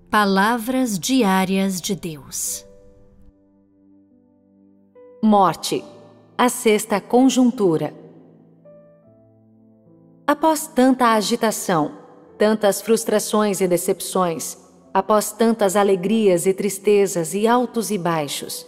Palavras diárias de Deus. Morte, a sexta conjuntura. Após tanta agitação, tantas frustrações e decepções, após tantas alegrias e tristezas e altos e baixos,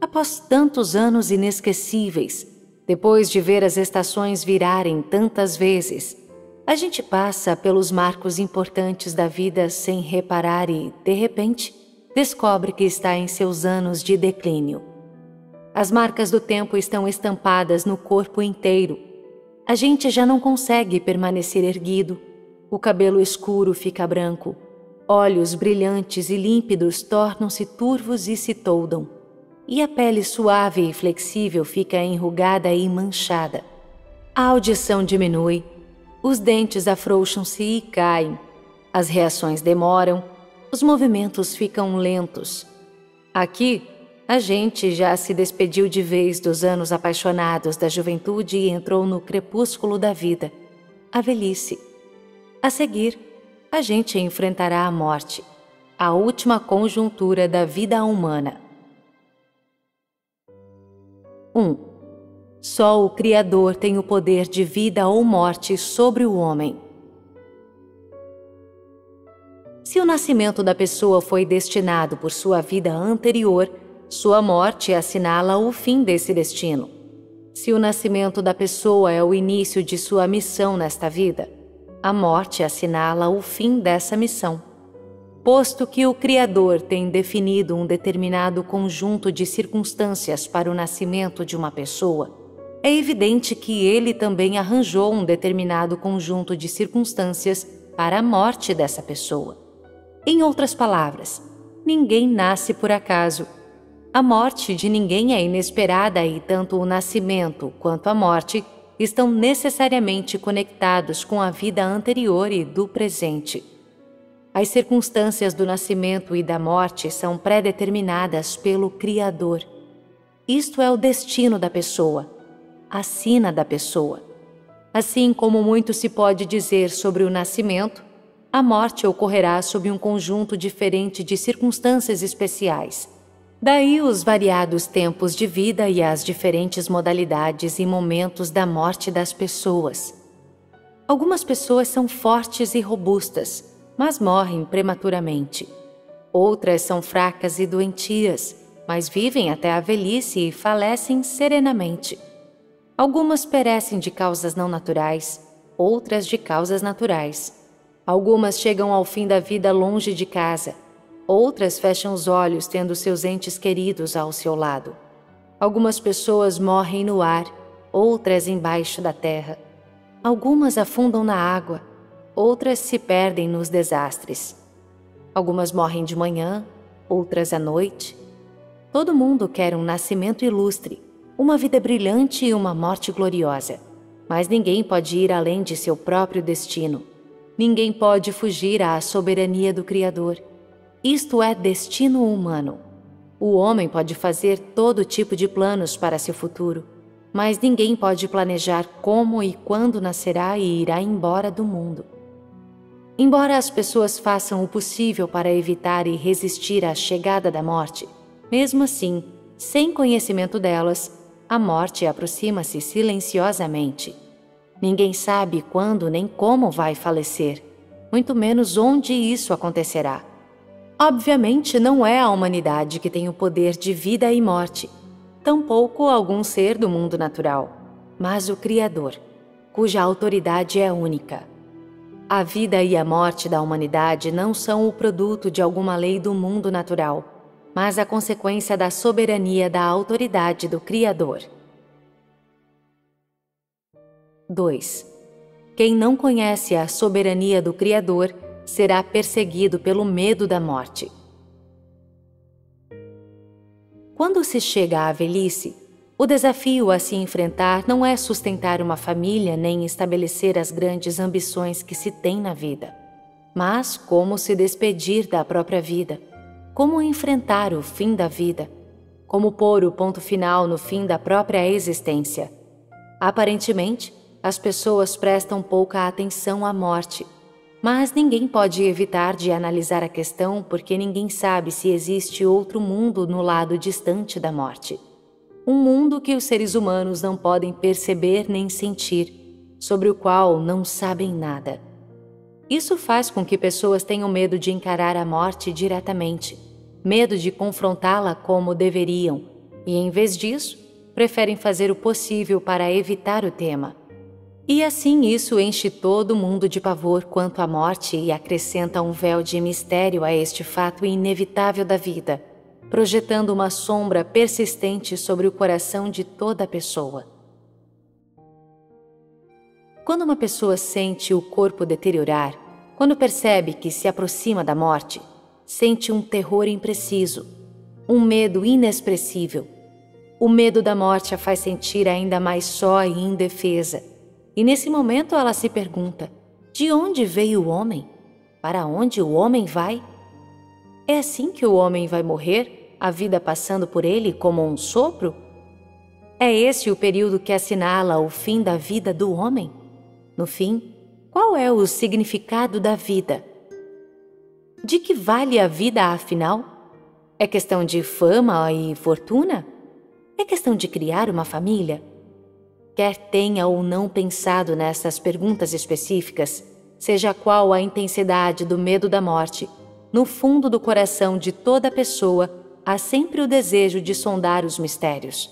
após tantos anos inesquecíveis, depois de ver as estações virarem tantas vezes, a gente passa pelos marcos importantes da vida sem reparar e, de repente, descobre que está em seus anos de declínio. As marcas do tempo estão estampadas no corpo inteiro. A gente já não consegue permanecer erguido. O cabelo escuro fica branco. Olhos brilhantes e límpidos tornam-se turvos e se toldam. E a pele suave e flexível fica enrugada e manchada. A audição diminui. Os dentes afrouxam-se e caem. As reações demoram. Os movimentos ficam lentos. Aqui, a gente já se despediu de vez dos anos apaixonados da juventude e entrou no crepúsculo da vida, a velhice. A seguir, a gente enfrentará a morte, a última conjuntura da vida humana. 1. Só o Criador tem o poder de vida ou morte sobre o homem. Se o nascimento da pessoa foi destinado por sua vida anterior, sua morte assinala o fim desse destino. Se o nascimento da pessoa é o início de sua missão nesta vida, a morte assinala o fim dessa missão. Posto que o Criador tem definido um determinado conjunto de circunstâncias para o nascimento de uma pessoa, é evidente que ele também arranjou um determinado conjunto de circunstâncias para a morte dessa pessoa. Em outras palavras, ninguém nasce por acaso. A morte de ninguém é inesperada e tanto o nascimento quanto a morte estão necessariamente conectados com a vida anterior e do presente. As circunstâncias do nascimento e da morte são pré-determinadas pelo Criador. Isto é o destino da pessoa, a sina da pessoa. Assim como muito se pode dizer sobre o nascimento, a morte ocorrerá sob um conjunto diferente de circunstâncias especiais. Daí os variados tempos de vida e as diferentes modalidades e momentos da morte das pessoas. Algumas pessoas são fortes e robustas, mas morrem prematuramente. Outras são fracas e doentias, mas vivem até a velhice e falecem serenamente. Algumas perecem de causas não naturais, outras de causas naturais. Algumas chegam ao fim da vida longe de casa, outras fecham os olhos tendo seus entes queridos ao seu lado. Algumas pessoas morrem no ar, outras embaixo da terra. Algumas afundam na água, outras se perdem nos desastres. Algumas morrem de manhã, outras à noite. Todo mundo quer um nascimento ilustre, uma vida brilhante e uma morte gloriosa. Mas ninguém pode ir além de seu próprio destino. Ninguém pode fugir à soberania do Criador. Isto é destino humano. O homem pode fazer todo tipo de planos para seu futuro, mas ninguém pode planejar como e quando nascerá e irá embora do mundo. Embora as pessoas façam o possível para evitar e resistir à chegada da morte, mesmo assim, sem conhecimento delas, a morte aproxima-se silenciosamente. Ninguém sabe quando nem como vai falecer, muito menos onde isso acontecerá. Obviamente não é a humanidade que tem o poder de vida e morte, tampouco algum ser do mundo natural, mas o Criador, cuja autoridade é única. A vida e a morte da humanidade não são o produto de alguma lei do mundo natural, mas a consequência da soberania da autoridade do Criador. 2. Quem não conhece a soberania do Criador será perseguido pelo medo da morte. Quando se chega à velhice, o desafio a se enfrentar não é sustentar uma família nem estabelecer as grandes ambições que se tem na vida, mas como se despedir da própria vida, como enfrentar o fim da vida, como pôr o ponto final no fim da própria existência. Aparentemente, as pessoas prestam pouca atenção à morte, Mas ninguém pode evitar de analisar a questão porque ninguém sabe se existe outro mundo no lado distante da morte. Um mundo que os seres humanos não podem perceber nem sentir, sobre o qual não sabem nada. Isso faz com que pessoas tenham medo de encarar a morte diretamente, medo de confrontá-la como deveriam, e em vez disso, preferem fazer o possível para evitar o tema. E assim isso enche todo mundo de pavor quanto à morte e acrescenta um véu de mistério a este fato inevitável da vida, projetando uma sombra persistente sobre o coração de toda pessoa. Quando uma pessoa sente o corpo deteriorar, quando percebe que se aproxima da morte, sente um terror impreciso, um medo inexpressível. O medo da morte a faz sentir ainda mais só e indefesa. E nesse momento ela se pergunta: de onde veio o homem? Para onde o homem vai? É assim que o homem vai morrer, a vida passando por ele como um sopro? É esse o período que assinala o fim da vida do homem? No fim, qual é o significado da vida? De que vale a vida, afinal? É questão de fama e fortuna? É questão de criar uma família? Quer tenha ou não pensado nessas perguntas específicas, seja qual a intensidade do medo da morte, no fundo do coração de toda pessoa há sempre o desejo de sondar os mistérios.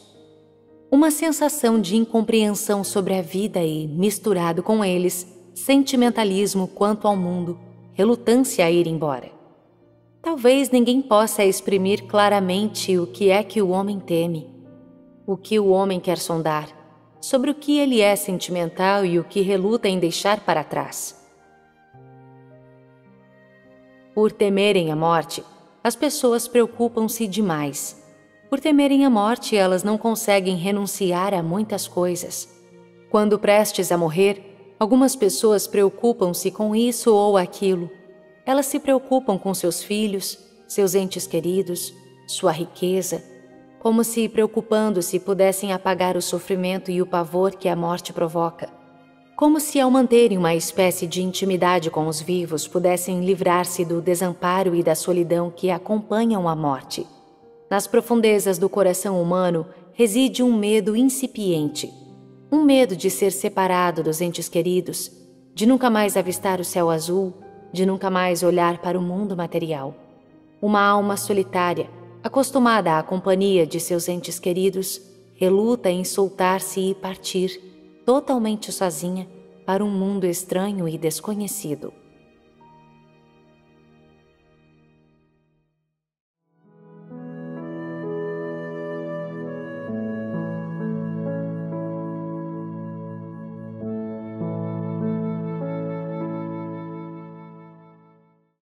Uma sensação de incompreensão sobre a vida e, misturado com eles, sentimentalismo quanto ao mundo, relutância a ir embora. Talvez ninguém possa exprimir claramente o que é que o homem teme, o que o homem quer sondar, sobre o que ele é sentimental e o que reluta em deixar para trás. Por temerem a morte, as pessoas preocupam-se demais. Por temerem a morte, elas não conseguem renunciar a muitas coisas. Quando prestes a morrer, algumas pessoas preocupam-se com isso ou aquilo. Elas se preocupam com seus filhos, seus entes queridos, sua riqueza, como se preocupando-se pudessem apagar o sofrimento e o pavor que a morte provoca. Como se ao manterem uma espécie de intimidade com os vivos pudessem livrar-se do desamparo e da solidão que acompanham a morte. Nas profundezas do coração humano reside um medo incipiente, um medo de ser separado dos entes queridos, de nunca mais avistar o céu azul, de nunca mais olhar para o mundo material. Uma alma solitária, acostumada à companhia de seus entes queridos, reluta em soltar-se e partir, totalmente sozinha, para um mundo estranho e desconhecido.